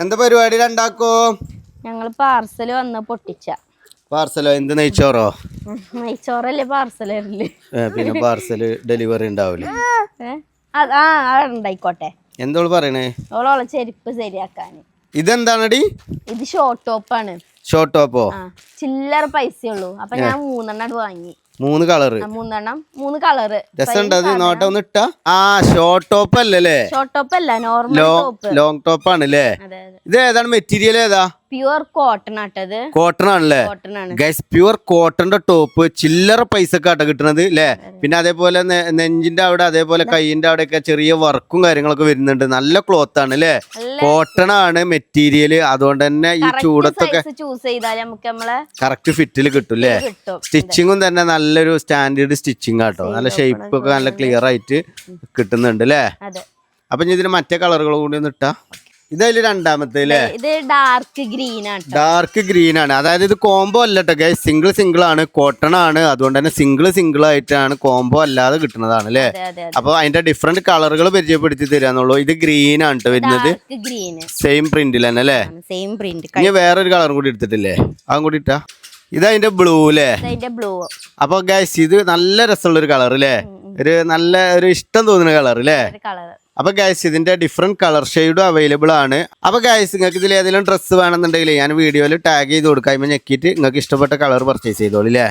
എന്താ പരിപാടി രണ്ടാക്കോ? ഞങ്ങൾ പാർസൽ വന്ന് പൊട്ടിച്ച. പാർസലോ? എന്ത് നെയ്ച്ചോറോ? നെയ്ച്ചോറല്ലേ പാർസൽ വരല്. പിന്നെ പാർസല് ഡെലിവറി ഉണ്ടാവില്ലേ? ഉണ്ടായിക്കോട്ടെ. എന്തോള് പറയണേ? ഓളോളെ ചെരുപ്പ് ശരിയാക്കാന്. ഇതെന്താണടി? ഇത് ഷോർട്ട് ടോപ്പാണ്. ഷോർട്ട് ടോപ്പോ? ചില്ലറ പൈസയുള്ളൂ. അപ്പൊ ഞാൻ 3 വാങ്ങി. 3 കളറ്. 3 കളറ്. രസമുണ്ടത്. നോട്ട ഒന്ന് ഇട്ടാ. ഷോർട്ട് ടോപ്പ് അല്ലല്ലേ? ഷോർട്ട് ടോപ്പ് അല്ല, നോർമൽ ടോപ്പ്. ലോങ് ടോപ്പ് ആണല്ലേ? ഇത് ഏതാണ് മെറ്റീരിയൽ? ഏതാ? പ്യുവർ കോട്ടൺ ആട്ടത്. കോട്ടൺ ആണല്ലേ? ഗൈസ്, പ്യുവർ കോട്ടന്റെ ടോപ്പ് ചില്ലറ പൈസക്കാട്ട കിട്ടണത് അല്ലേ? പിന്നെ അതേപോലെ നെഞ്ചിന്റെ അവിടെ, അതേപോലെ കൈയിന്റെ അവിടെയൊക്കെ ചെറിയ വർക്കും കാര്യങ്ങളൊക്കെ വരുന്നുണ്ട്. നല്ല ക്ലോത്ത് ആണ് അല്ലേ? കോട്ടൺ ആണ് മെറ്റീരിയൽ. അതുകൊണ്ട് തന്നെ ഈ ചൂടത്തൊക്കെ ചൂസ് ചെയ്താൽ നമുക്ക് നമ്മളെ കറക്റ്റ് ഫിറ്റിൽ കിട്ടും അല്ലേ? സ്റ്റിച്ചിങ്ങും തന്നെ നല്ലൊരു സ്റ്റാൻഡേർഡ് സ്റ്റിച്ചിങ് ആട്ടോ. നല്ല ഷേപ്പ് ഒക്കെ നല്ല ക്ലിയർ ആയിട്ട് കിട്ടുന്നുണ്ട് അല്ലേ? അപ്പൊ ഇതിന് മറ്റേ കളറുകൾ കൂടി ഒന്ന് ഇട്ടാ. ഇതതില് രണ്ടാമത്തെ അല്ലേ? ഇത് ഡാർക്ക് ഗ്രീൻ ആണ്. ഡാർക്ക് ഗ്രീൻ ആണ്. അതായത് ഇത് കോംബോ അല്ലട്ടോ ഗൈസ്, സിംഗിൾ ആണ്, കോട്ടൺ ആണ്. അതുകൊണ്ട് തന്നെ സിംഗിൾ ആയിട്ടാണ്, കോംബോ അല്ലാതെ കിട്ടുന്നതാണ് അല്ലേ? അപ്പൊ അതിന്റെ ഡിഫറെന്റ് കളറുകൾ പരിചയപ്പെടുത്തി തരാന്നുള്ളൂ. ഇത് ഗ്രീൻ ആണ് കേട്ടോ വരുന്നത്. സെയിം പ്രിന്റിൽ തന്നെ അല്ലേ? ഇനി വേറൊരു കളർ കൂടി എടുത്തിട്ടില്ലേ? അതും കൂടി ഇട്ടാ. ഇത് അതിന്റെ ബ്ലൂ അല്ലേ? അപ്പൊ ഗൈസ് ഇത് നല്ല രസമുള്ള ഒരു കളർ അല്ലേ? നല്ല ഒരു ഇഷ്ടം തോന്നുന്ന കളർ അല്ലേ? അപ്പൊ ഗൈസ് ഇതിന്റെ ഡിഫറെന്റ് കളർ ഷെയ്ഡും അവൈലബിൾ ആണ്. അപ്പൊ ഗൈസ് നിങ്ങൾക്ക് ഇതിൽ ഏതെങ്കിലും ഡ്രസ്സ് വേണമെന്നുണ്ടെങ്കിൽ ഞാൻ വീഡിയോയിൽ ടാഗ് ചെയ്ത് കൊടുക്കാം. ഞെക്കിയിട്ട് നിങ്ങൾക്ക് ഇഷ്ടപ്പെട്ട കളർ പർച്ചേസ് ചെയ്തോളൂ അല്ലേ?